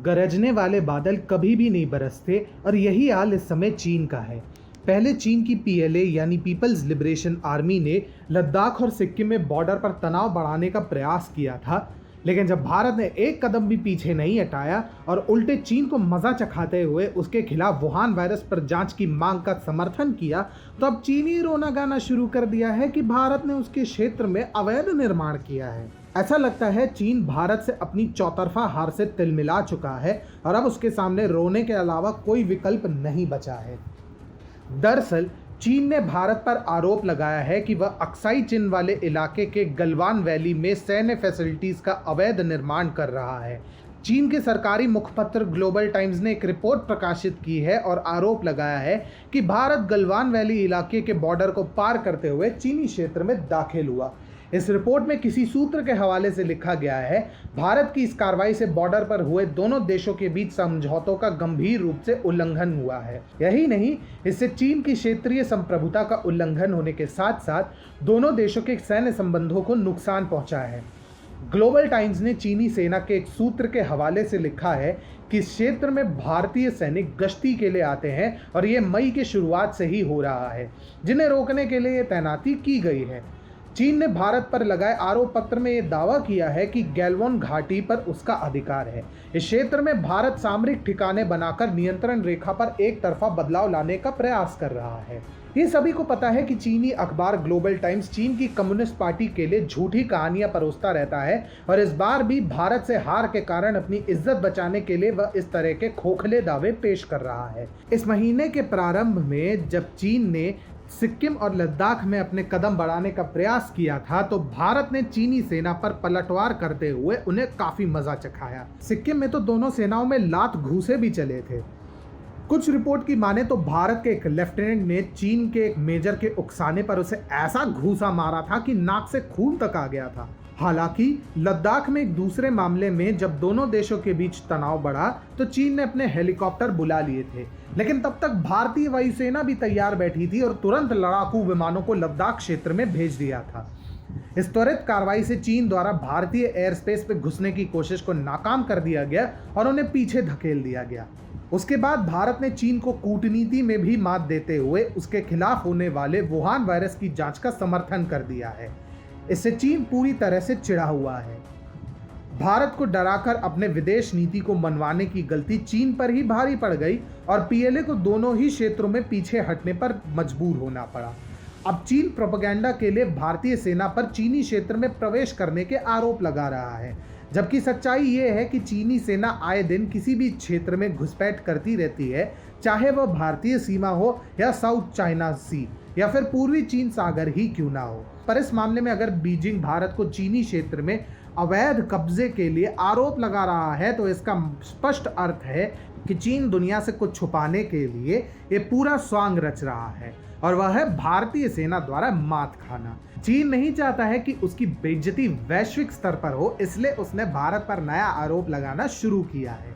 गरजने वाले बादल कभी भी नहीं बरसते और यही हाल इस समय चीन का है। पहले चीन की पीएलए यानी पीपल्स लिबरेशन आर्मी ने लद्दाख और सिक्किम में बॉर्डर पर तनाव बढ़ाने का प्रयास किया था, लेकिन जब भारत ने एक कदम भी पीछे नहीं हटाया और उल्टे चीन को मजा चखाते हुए उसके खिलाफ वुहान वायरस पर जांच की मांग का समर्थन किया, तो अब चीन ही रोना गाना शुरू कर दिया है कि भारत ने उसके क्षेत्र में अवैध निर्माण किया है। ऐसा लगता है चीन भारत से अपनी चौतरफा हार से तिलमिला चुका है और अब उसके सामने रोने के अलावा कोई विकल्प नहीं बचा है। दरअसल चीन ने भारत पर आरोप लगाया है कि वह अक्साई चिन वाले इलाके के गलवान वैली में सैन्य फैसिलिटीज का अवैध निर्माण कर रहा है। चीन के सरकारी मुखपत्र ग्लोबल टाइम्स ने एक रिपोर्ट प्रकाशित की है और आरोप लगाया है कि भारत गलवान वैली इलाके के बॉर्डर को पार करते हुए चीनी क्षेत्र में दाखिल हुआ। इस रिपोर्ट में किसी सूत्र के हवाले से लिखा गया है, भारत की इस कार्रवाई से बॉर्डर पर हुए दोनों देशों के बीच समझौतों का गंभीर रूप से उल्लंघन हुआ है। यही नहीं, इससे चीन की क्षेत्रीय संप्रभुता का उल्लंघन होने के साथ साथ दोनों देशों के सैन्य संबंधों को नुकसान पहुंचा है। ग्लोबल टाइम्स ने चीनी सेना के एक सूत्र के हवाले से लिखा है कि इस क्षेत्र में भारतीय सैनिक गश्ती के लिए आते हैं और ये मई की शुरुआत से ही हो रहा है, जिन्हें रोकने के लिए तैनाती की गई है। चीन ने भारत पर लगाए आरोप पत्र में यह दावा किया है कि गैल्वन घाटी पर उसका अधिकार है। इस क्षेत्र में भारत सामरिक ठिकाने बनाकर नियंत्रण रेखा पर एक तरफा बदलाव लाने का प्रयास कर रहा है। ये सभी को पता है कि चीनी अखबार ग्लोबल टाइम्स चीन की कम्युनिस्ट पार्टी के लिए झूठी कहानियां परोसता रहता है और इस बार भी भारत से हार के कारण अपनी इज्जत बचाने के लिए वह इस तरह के खोखले दावे पेश कर रहा है। इस महीने के प्रारंभ में जब चीन ने सिक्किम और लद्दाख में अपने कदम बढ़ाने का प्रयास किया था, तो भारत ने चीनी सेना पर पलटवार करते हुए उन्हें काफी मजा चखाया। सिक्किम में तो दोनों सेनाओं में लात घूसे भी चले थे। कुछ रिपोर्ट की माने तो भारत के एक लेफ्टिनेंट ने चीन के एक मेजर के उकसाने पर उसे ऐसा घूसा मारा था कि नाक से खून तक आ गया था। हालांकि लद्दाख में एक दूसरे मामले में जब दोनों देशों के बीच तनाव बढ़ा तो चीन ने अपने हेलीकॉप्टर बुला लिए थे, लेकिन तब तक भारतीय वायुसेना भी तैयार बैठी थी और तुरंत लड़ाकू विमानों को लद्दाख क्षेत्र में भेज दिया था। इस त्वरित कार्रवाई से चीन द्वारा भारतीय एयर स्पेस पे घुसने की कोशिश को नाकाम कर दिया गया और उन्हें पीछे धकेल दिया गया। उसके बाद भारत ने चीन को कूटनीति में भी मात देते हुए उसके खिलाफ होने वाले वुहान वायरस की जांच का समर्थन कर दिया है। इससे चीन पूरी तरह से चिढ़ा हुआ है। भारत को डराकर अपने विदेश नीति को मनवाने की गलती चीन पर ही भारी पड़ गई और पीएलए को दोनों ही क्षेत्रों में पीछे हटने पर मजबूर होना पड़ा। अब चीन प्रोपेगेंडा के लिए भारतीय सेना पर चीनी क्षेत्र में प्रवेश करने के आरोप लगा रहा है, जबकि सच्चाई ये है कि चीनी सेना आए दिन किसी भी क्षेत्र में घुसपैठ करती रहती है, चाहे वह भारतीय सीमा हो या साउथ चाइना सी या फिर पूर्वी चीन सागर ही क्यों ना हो। पर इस मामले में अगर बीजिंग भारत को चीनी क्षेत्र में अवैध कब्जे के लिए आरोप लगा रहा है, तो इसका स्पष्ट अर्थ है कि चीन दुनिया से कुछ छुपाने के लिए ये पूरा स्वांग रच रहा है और वह है भारतीय सेना द्वारा मात खाना। चीन नहीं चाहता है कि उसकी बेइज्जती वैश्विक स्तर पर हो, इसलिए उसने भारत पर नया आरोप लगाना शुरू किया है।